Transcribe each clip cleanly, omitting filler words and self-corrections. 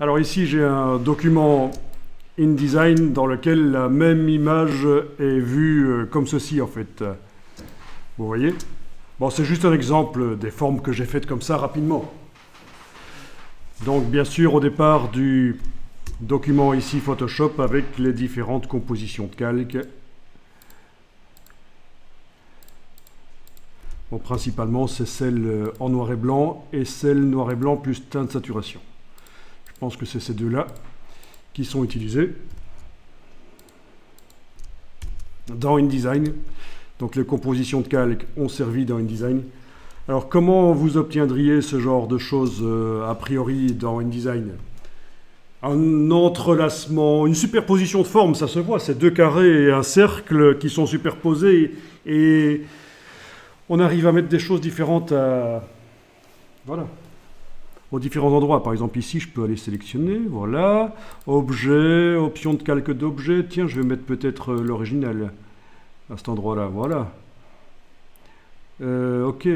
Alors ici, j'ai un document InDesign dans lequel la même image est vue comme ceci en fait. Vous voyez? Bon, c'est juste un exemple des formes que j'ai faites comme ça rapidement. Donc bien sûr, au départ du document ici Photoshop avec les différentes compositions de calque. Bon, principalement, c'est celle en noir et blanc et celle noir et blanc plus teinte de saturation. Je pense que c'est ces deux-là qui sont utilisés dans InDesign. Donc les compositions de calque ont servi dans InDesign. Alors comment vous obtiendriez ce genre de choses a priori dans InDesign? Un entrelacement, une superposition de formes, ça se voit, c'est deux carrés et un cercle qui sont superposés et on arrive à mettre des choses différentes voilà, aux différents endroits. Par exemple ici, je peux aller sélectionner, voilà, objet, option de calque d'objet, tiens, je vais mettre peut-être l'original à cet endroit-là, voilà. Ok,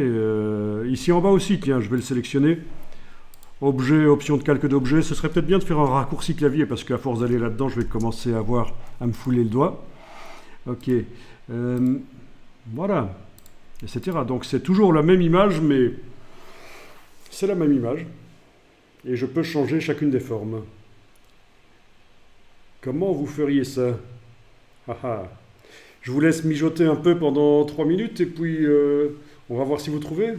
ici en bas aussi, tiens, je vais le sélectionner. Objet, option de calque d'objet, ce serait peut-être bien de faire un raccourci clavier parce qu'à force d'aller là-dedans, je vais commencer à me fouler le doigt. Ok, voilà, etc. Donc c'est toujours la même image, mais c'est la même image. Et je peux changer chacune des formes. Comment vous feriez ça? Je vous laisse mijoter un peu pendant 3 minutes et puis on va voir si vous trouvez.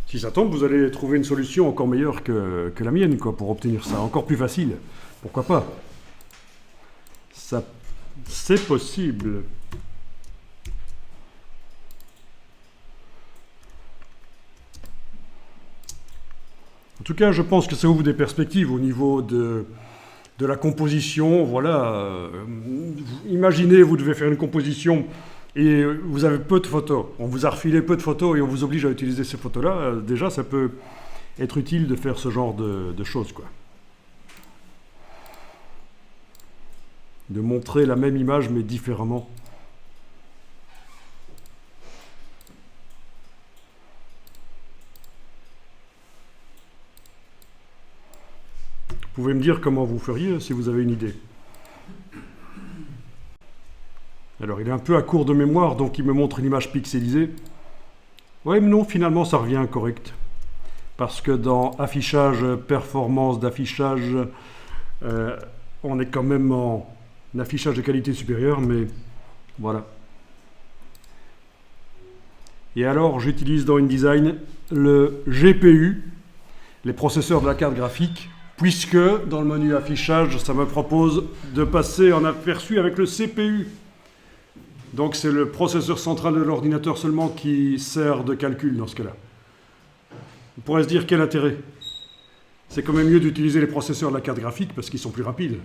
Si ça tombe, vous allez trouver une solution encore meilleure que la mienne, quoi, pour obtenir ça. Encore plus facile. Pourquoi pas? Ça, c'est possible. En tout cas, je pense que ça ouvre des perspectives au niveau de la composition. Voilà. Imaginez, vous devez faire une composition et vous avez peu de photos. On vous a refilé peu de photos et on vous oblige à utiliser ces photos-là. Déjà, ça peut être utile de faire ce genre de choses, quoi. De montrer la même image mais différemment. Vous pouvez me dire comment vous feriez si vous avez une idée. Alors il est un peu à court de mémoire, donc il me montre une image pixelisée. Oui, mais non, finalement ça revient correct. Parce que dans affichage, performance d'affichage, on est quand même en affichage de qualité supérieure, mais voilà. Et alors j'utilise dans InDesign le GPU, les processeurs de la carte graphique, puisque dans le menu affichage, ça me propose de passer en aperçu avec le CPU. Donc c'est le processeur central de l'ordinateur seulement qui sert de calcul dans ce cas-là. On pourrait se dire quel intérêt? C'est quand même mieux d'utiliser les processeurs de la carte graphique parce qu'ils sont plus rapides.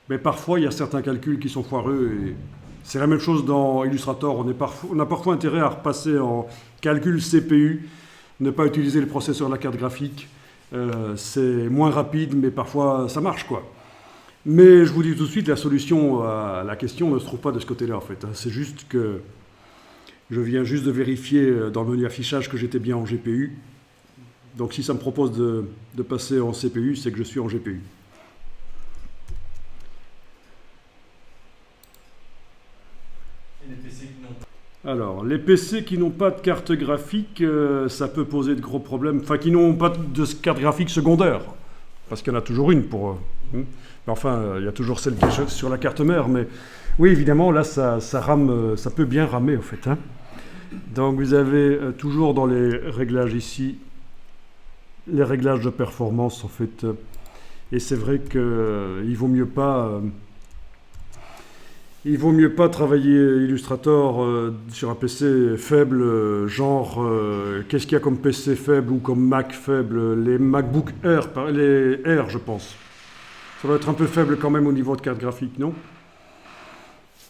Mais parfois, il y a certains calculs qui sont foireux. Et c'est la même chose dans Illustrator. On a parfois intérêt à repasser en calcul CPU, ne pas utiliser les processeurs de la carte graphique. C'est moins rapide, mais parfois ça marche, quoi. Mais je vous dis tout de suite, la solution à la question ne se trouve pas de ce côté-là, en fait. C'est juste que je viens juste de vérifier dans le menu affichage que j'étais bien en GPU. Donc si ça me propose de passer en CPU, c'est que je suis en GPU. Et les PC qui n'ont pas. Alors, les PC qui n'ont pas de carte graphique, ça peut poser de gros problèmes. Enfin, qui n'ont pas de carte graphique secondaire. Parce qu'il y en a toujours une pour... Mais enfin, il y a toujours celle qui est sur la carte mère. Mais oui, évidemment, là, ça rame, ça peut bien ramer, en fait. Donc, vous avez toujours dans les réglages ici, les réglages de performance, en fait. Et c'est vrai qu'il vaut mieux pas... Il vaut mieux pas travailler Illustrator sur un PC faible, genre qu'est-ce qu'il y a comme PC faible ou comme Mac faible, les MacBook Air, les Air je pense. Ça doit être un peu faible quand même au niveau de carte graphique, non?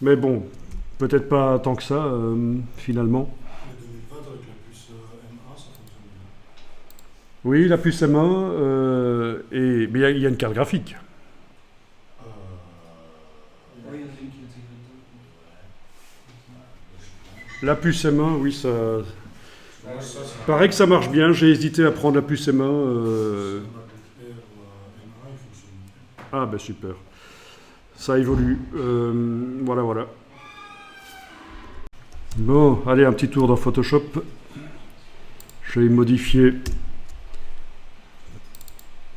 Mais bon, peut-être pas tant que ça finalement. Le 2020 avec la puce M1, ça fonctionne bien. Oui, la puce M1, mais il y a une carte graphique. Euh, Oui, il y en a une qui intègre dedans. La puce M1, oui, ça... Ouais, ça, c'est Paraît que ça marche bien. J'ai hésité à prendre la puce M1. un MacBook Air M1, il fonctionne bien. Ah ben super. Ça évolue. Voilà, voilà. Bon, allez, un petit tour dans Photoshop. Je vais modifier.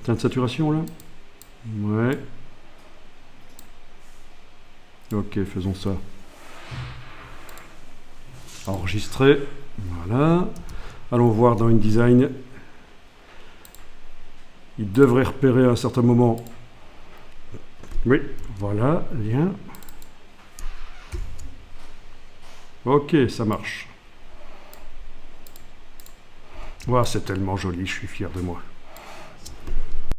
Teint de saturation là. Ouais. Ok, faisons ça. Enregistrer. Voilà. Allons voir dans InDesign. Il devrait repérer à un certain moment. Oui, voilà, lien. Ok, ça marche. Wow, c'est tellement joli, je suis fier de moi.